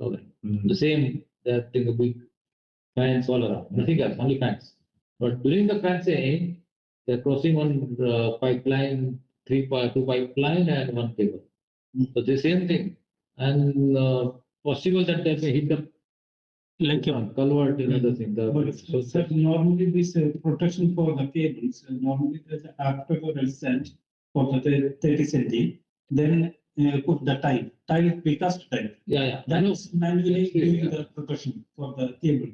covering. The same, they're putting a big fence all around, nothing else, only fence. But during the fencing, they're crossing one pipeline, two pipeline and one cable. So the same thing. And possible that they may hit the Like culvert and other thing. So normally this protection for the cables, normally there's after the result for the 30 cm, then put the tile precast tile. Yeah. That is manually doing the protection for the cable.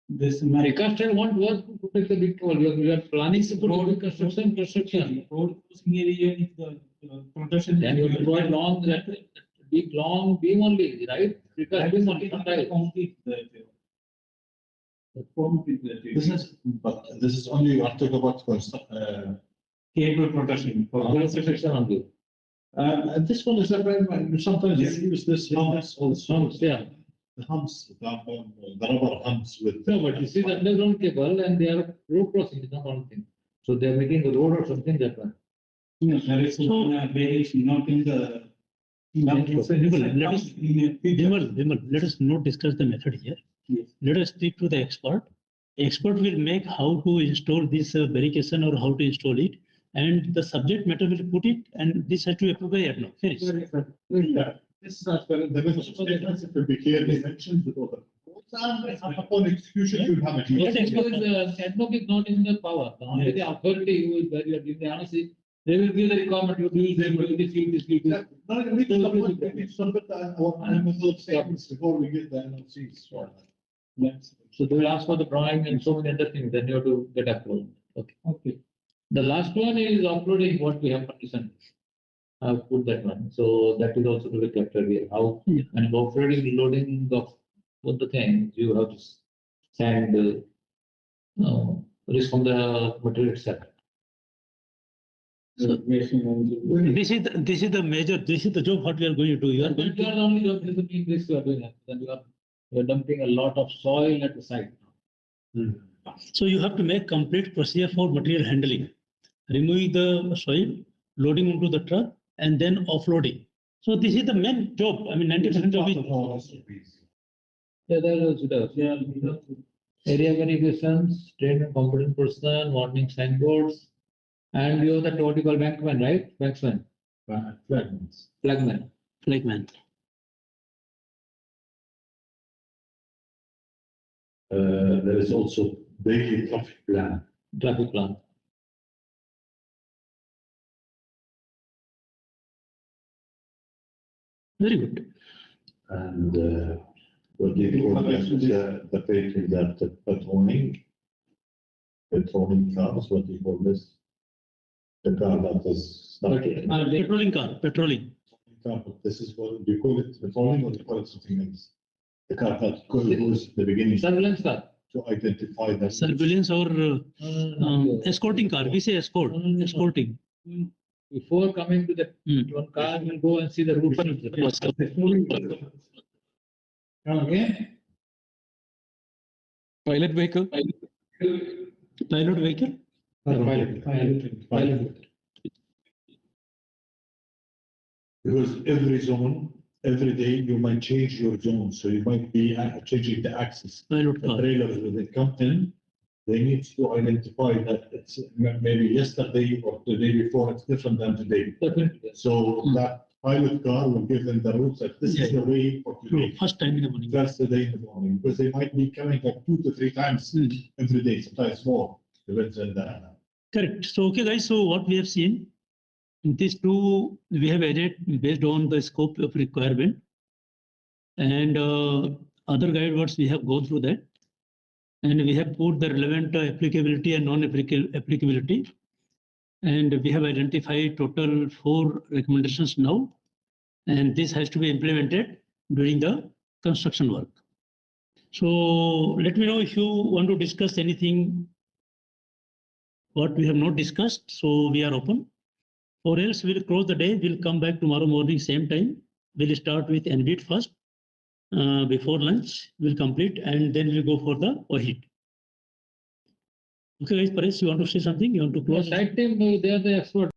This precast tile won't work to protect the big cable. We are planning to put road construction. road crossing area, if the protection. Then you have to provide long, that big long beam only, right? Precast beam only, not tile. Complete that. This is only you are talking about Cable protection. Protection only. this one is sometimes you use this humps also. Yeah. The humps, the rubber humps with. No, but you see the underground cable and they are road crossing, it's not one thing. So they are making a road or something that one. No, there is no variation, not in the. Vimal, let us not discuss the method here. Yes. Let us speak to the expert. Expert will make how to install this barricade or how to install it, and the subject matter will put it, and this has to be approved by ADNOC. Finish. Yeah, this is as per the business statements, it will be clearly mentioned with all the. Upon execution, you have a. But ADNOC is not in the power. Only the authority who is where you are giving the analysis, they will give the requirement to do this, this. No, we need to submit our method statements before we get the NLCs. So they will ask for the drawing and so many other things, then you have to get approval. Okay. The last one is uploading what we have conditioned. I've put that one. So that is also to be captured here. How, and operating, loading of both the things, you have to send risk from the material itself. So, this is the major, this is the job what we are going to do. You are going You are the only job is doing this, you are doing it. Then you are dumping a lot of soil at the site. So you have to make complete procedure for material handling, removing the soil, loading into the truck, and then offloading. So this is the main job. I mean, 90% job is. Yeah, that also does. Yeah. Area verifications, trained and competent person, warning signboards, and you have that what you call bankman, right? Banksman. Flagman. Flagman. There is also daily traffic plan. Traffic plan. Very good. And what do you call the painting that patrolling cars, what do you call this? The car that is not Patrolling car, patrolling. car, but this is what do you call it, patrolling, or do you call it something else? The car that goes the beginning Surveillance car. to identify that. Surveillance or escorting car. We say escort. Escorting. Before coming to the one car, will go and see the route. Come again? Pilot vehicle. Pilot vehicle. Pilot. Because every zone, every day you might change your zone, so you might be changing the axis. Pilot The car. trailers, when they come in, they need to identify that it's maybe yesterday or the day before, it's different than today. Definitely. So that pilot car will give them the routes that this is the way for today. First time in the morning. That's the day in the morning, because they might be coming like 2 to 3 times every day, sometimes more. Depends on the. Correct. So, okay, guys. So, what we have seen, these two we have added based on the scope of requirement, and other guide words we have gone through that, and we have put the relevant applicability and non-applicability, and we have identified total 4 recommendations now, and this has to be implemented during the construction work. So, let me know if you want to discuss anything what we have not discussed. So we are open, or else we'll close the day. We'll come back tomorrow morning, same time. We'll start with NBIT first. Before lunch, we'll complete, and then we'll go for the OHIT. Okay, guys, Paresh, you want to say something? You want to close? Site team, they are the expert.